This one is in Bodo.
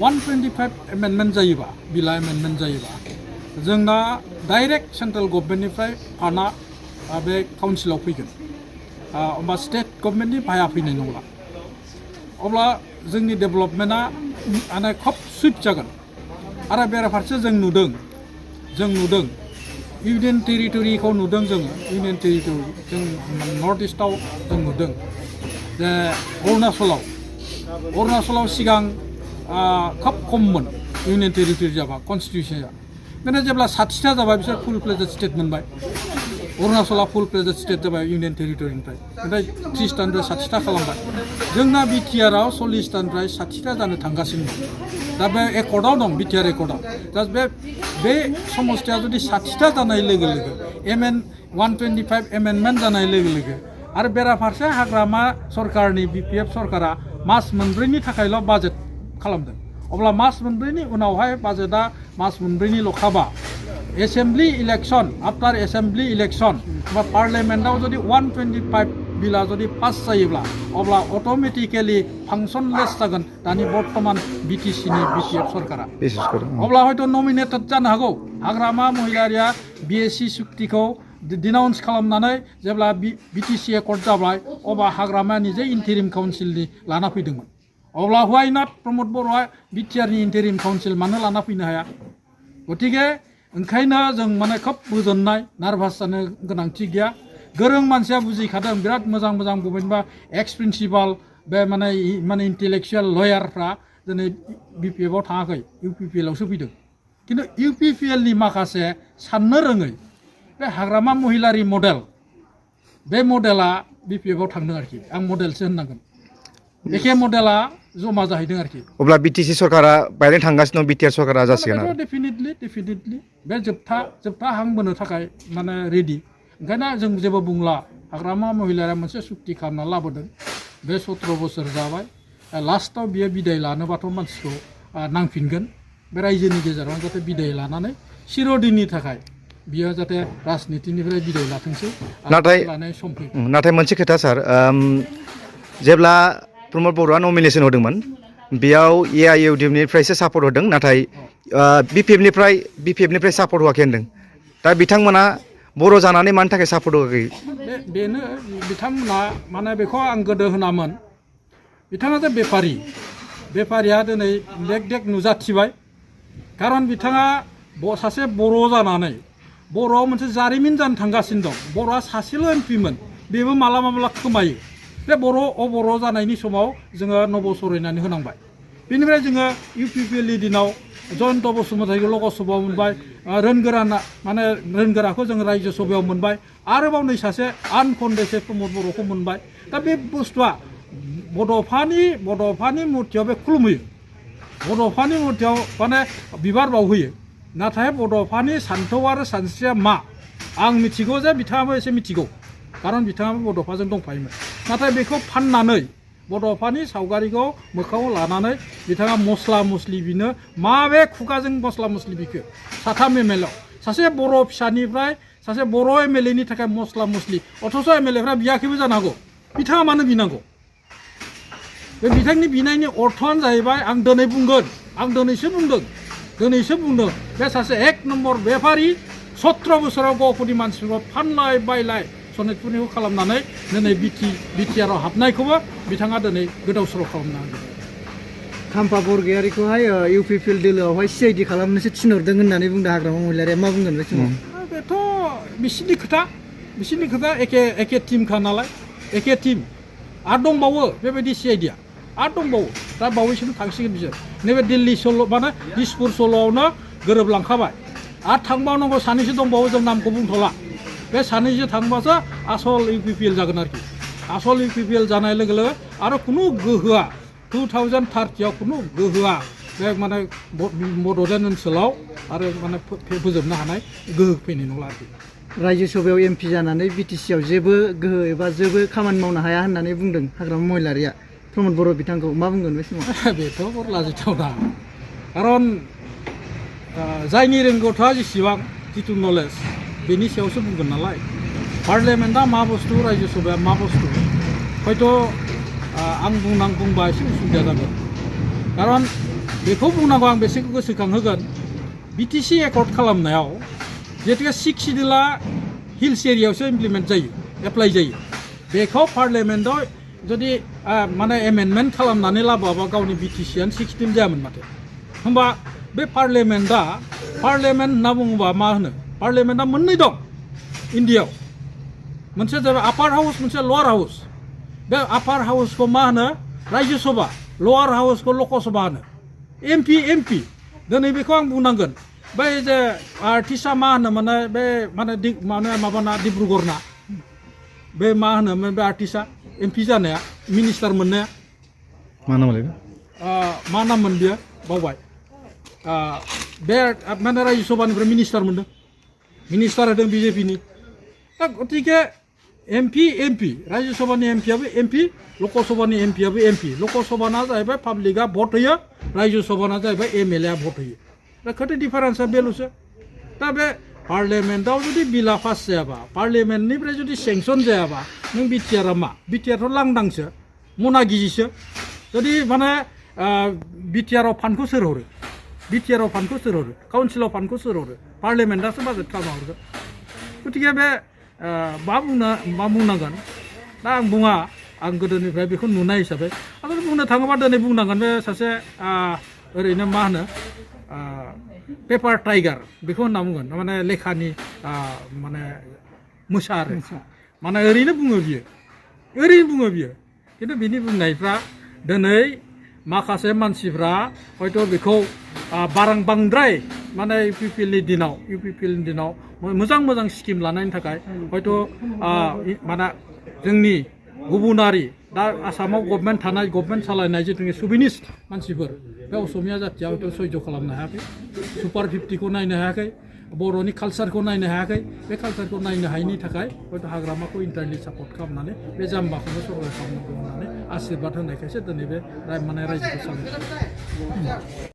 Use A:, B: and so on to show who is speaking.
A: 125 एमेन्डमेन्ट जायोबा बिला एमेन्डमेन्ट जायोबा जोंना डाइरेक्ट सेन्ट्रेल गभर्नमेन्टनिफ्राय फान्डआ बे काउन्सिलाव फैगोन होमबा स्टेट गभर्नमेन्टनि बाहाया फैनाय नंला अब्ला जोंनि डेभेलपमेन्टआ माने खोब सुइट जागोन आरो बेराफारसे जों नुदों इउनियन टेरिटरिखौ नुदों जोङो इउनियन टेरिटरि जों नर्थ इस्टआव जों नुदों जे अरुणाचलाव सिगां खोब खममोन इउनियन टेरिटरि जाबा कन्स्टिटिउसना बेनो जेब्ला 60टा जाबाय बिसोर फुल फ्लेजेड स्टेट मोनबाय अरुणाचला फुल फ्लेजेड स्टेट जाबाय इउनियन टेरिटरिनिफ्राय ओमफ्राय 30टानिफ्राय 60टा खालामबाय जोंना बिटिआरआव 40टानिफ्राय 60टा जानो थांगासिनो दं दा बे एकर्डआव दं बिटिआर एकर्डआव दा बे समस्थिया जुदि 60टा जानाय लोगो लोगो 125 एमेन्डमेन्ट जानाय लोगो लोगो आरो बेराफारसे हाग्रामा सरकारनि बिपिएफ सरकारा मास मोनब्रैनि थाखायल' बाजेट खालामदों अब्ला मास मोनब्रैनि उनावहाय बाजेटआ मास मोनब्रैनिल' खाबा assembly election after assembly election बा पार्लियामेन्टआव जुदि 125 बिला जुदि पास जायोब्ला अब्ला अट'मेटिकेलि फांसनलेस जागोन दानि बर्तमान बिटिसिनि बिटिएफ सरकारा अब्ला हयथ' नमिनेटेड जानो हागौ हाग्रामा महिलारिया बिएसि सुक्तिखौ डिनाउन्स खालामनानै जेब्ला बिटिसि एकर्ड जाबाय अब्ला हाग्रामाया निजे इन्टारिम काउन्सिलनि लाना फैदोंमोन अब्ला व्हाइ नट प्रमद बर'आ बिटिआरनि इन्टारिम काउन्सिल मानो लाना फैनो हाया गतिके ओंखायनो जों माने खोब गोजोननाय नार्भास जानो गोनांथि गैया गोरों मानसिया बुजिखादों बिराद मोजां बबेबा एक्स प्रिन्सिपाल बे माने इन्टेलेक्सुवेल लयारफ्रा दिनै बिपिएफआव थाङाखै इउपिपिएलआवसो फैदों खिन्थु इउपिपिएलनि माखासे साननो रोङै बे हाग्रामा महिलारि मडेल बे मडेला बिपिएफआव थांदों आरोखि आं मडेलसो होननांगोन एखे मडेला जमा जाहैदों आरोखि
B: अब्ला बिटिसि सरकारा बायदों थांगासिनो दं बिटिआर सरकारा जासिगोन
A: डेफिनेटलि बे जोबथा हां बोनो थाखाय माने रेडि ओंखायनो जों जेबो बुंला हाग्रामा महिलाया मोनसे सुक्ति खालामना लाबोदों बे 17 बोसोर जाबाय लास्टआव बियो बिदाय लानोबाथ' मानसिखौ नांफिनगोन बे रायजोनि गेजेराव जाहाथे बिदाय लानानै चिरदिननि थाखाय बियो जाहाथे राजनितिनिफ्राय बिदाय लाथोंसै लानाय सम फैगोन
B: नाथाय मोनसे खोथा सार जेब्ला प्रमद बर'आ नमिनेसन होदोंमोन बेयाव एआइइउडिएफनिफ्रायसो सापर्ट होदों नाथाय बिपिएफनिफ्राय सापर्ट होआखै होनदों दा बिथांमोना बर' जानानै मानि थाखाय सापर्ट होआखै
A: बेनो बिथांमोना माने बेखौ आं गोदो होनामोन बिथाङा जे बेफारिया दिनै लेक नुजाथिबाय खारन बिथाङा सासे बर' जानानै बर'आव मोनसे जारिमिन जानो थांगासिनो दं बर'आ सासेल' एमपिमोन बेबो माब्ला खोमायो बे बर' जानायनि समाव जोङो नबसरायनानै होनांबाय बेनिफ्राय जोङो इउपिपिएलनि दिनाव जयन्त बसुमतारीखौ लकसभायाव मोनबाय रोनगोराखौ जोङो रायजो सभायाव मोनबाय आरोबाव नै सासे आनकन्टेस्टेड प्रमद बर'खौ मोनबाय दा बे बुस्थुआ बड'फानि मुर्तियाव बे खुलुमहोयो बड'फानि मुर्तियाव माने बिबार बावहोयो नाथाय बड'फानि सान्थौ आरो सानस्रिया मा आं मिथिगौ जे बिथाङाबो एसे मिथिगौ खारन बिथाङाबो बड'फाजों दंफायोमोन नाथाय बेखौ फाननानै बड'फानि सावगारिखौ मोखाङाव लानानै बिथाङा मस्ला मस्लि बिनो माबे खुगाजों मस्ला मस्लि बिखो साथाम एमएलए सासे बर' फिसानिफ्राय सासे बर' एमएलएनि थाखाय मस्ला मस्लि अथच एमएलएफ्रा बियाखैबो जानो हागौ बिथाङा मानो बिनांगौ बे बिथांनि बिनायनि अर्थआनो जाहैबाय आं दिनैसो बुंदों बे सासे 1 नम्बर बेफारि 17 बोसोराव गहपुरनि मानसिफोरखौ फानलाय बायलाय सनितपुरनिखौ खालामनानै दिनै बिटिआरआव हाबनायखौबो बिथाङा दिनै गोदाव सोराव खालामनो हागोन
C: खाम्फा बरगयारिखौहाय इउपिपिएल दोलोआवहाय सिआइडि खालामनोसो थिनहरदों होननानै बुंदों हाग्रामा महिलारिया मा बुंगोन बे समाव
A: बेथ' बिसिनि खोथा एखे टिमखा नालाय एखे टिम आरो दंबावो बेबायदि सिआइडिया आरो दंबावो दा बावैसोनो थांसिगोन बिसोर नैबे दिल्ली दिसपुर सल'आवनो गोरोबलांखाबाय आरो थांबावनांगौ सानैसो दंबावो जों नामखौ बुंथ'ला बे सानैसो थांबासो आसल इउपिपिएल जागोन आरोखि आसल इउपिपिएल जानाय लोगो लोगो आरो खुनु गोहोआ 2030आव खुनु गोहोआ बे माने बड'लेण्ड ओनसोलाव आरो माने फोजोबनो हानाय गोहो फैनाय नंला आरोखि
C: रायजो सभायाव एमपि जानानै बिटिसिआव जेबो गोहो एबा जेबो खामानि मावनो हाया होननानै बुंदों हाग्रामा महिलारिया प्रमद बर' बिथांखौ मा बुंगोन बे समाव
A: बेथ' लाजिथावना खारन जायनि रोंगौथिया जेसेबां जितु नलेज बेनि सायावसो बुंगोन नालाय पार्लियामेन्टआ मा बुस्थु रायजो सभाया मा बुस्थु हयथ' आं बुंबा एसे उसुबिदा जागोन खारन बेखौ बुंनांगौ आं बेसे गोसोखांहोगोन बिटिसि एकर्ड खालामनायाव जिहेतुके 6 सिडिउला हिल्स एरियायावसो इमप्लिमेन्ट जायो एप्लाइ जायो बेखौ पार्लियामेन्टआव जुदि माने एमेन्डमेन्ट खालामनानै लाबोआबा गावनि बिटिसिआनो 16 जायामोन माथो होमबा बे पार्लियामेन्ट होनना बुङोबा मा होनो पार्लियामेन्टआ मोननै दं इन्डियायाव मोनसे जाबाय आपार हाउस मोनसे लवार हाउस बे आपार हाउसखौ मा होनो राज्य सभा लवार हाउसखौ लकसभा होनो एमपि दिनै बेखौ आं बुंनांगोन बै जे आर्टिस्टआ मा होनो माने माबाना डिब्रुगड़ना बे मा होनोमोन बे आर्टिस्टआ एमपि जानाया मिनिस्टार मोननाया
B: मा नामलाय
A: मा नाममोन बियो बावबाय बे माने राज्य सभानिफ्राय मिनिस्टार मोनदों मिनिस्टार होदों बिजेपिनि दा गतिके एमपि राज्य सभानि एमपिआबो एमपि लकसभानि एमपिआबो एमपि लकसभाना जाहैबाय पाब्लिकआ भट होयो राज्य सभाना जाहैबाय एमएलएआ भट होयो दा खोथा डिफारेन्सआ बेल'सो दा बे पार्लियामेन्टआव जुदि बिला पास जायाबा पार्लियामेन्टनिफ्राय जुदि सेंसन जायाबा नों बिटिआरआ मा बिटिआरथ' लांदांसो मना गिजिसो जुदि माने बिटिआरआव फान्डखौ सोर हरो बिटिआरआव फान्डखौ सोर हरो काउन्सिलाव फान्डखौ सोर हरो पार्लियामेन्टआसो बाजेट खालामना हरगोन गतिके बे मा बुंनांगोन दा आं बुङा आं गोदोनिफ्राय बेखौ नुनाय हिसाबै आरो बुंनो थाङोबा दिनै बुंनांगोन बे सासे ओरैनो मा होनो पेपार टाइगार बेखौ होनना बुंगोन माने लेखानि माने मोसा आरो माने ओरैनो बुङो बियो खिन्थु बिनि बुंनायफ्रा दिनै माखासे मानसिफ्रा हयथ' बेखौ बांद्राय माने इउपिपिएलनि दिनाव मोजां स्किम लानायनि थाखाय हयथ' माने जोंनि गुबुनारि दा आसामाव गभर्नमेन्ट सालायनाय जिथुनि सुबिनिस्ट मानसिफोर बे असमिया जाथिया हयथ' सयज' खालामनो हायाखै सुपार 50खौ नायनो हायाखै बर'नि कालसारखौ नायनो हायाखै बे कालसारखौ नायनो हायैनि थाखाय हयथ' हाग्रामाखौ इन्टारनेटलि सापर्ट खालामनानै बे जाम्बाखौनो सरकार खालामनांगौ होननानै आशीर्बाद होनायखायसो दिनै बे माने रायजोखौ सालायदों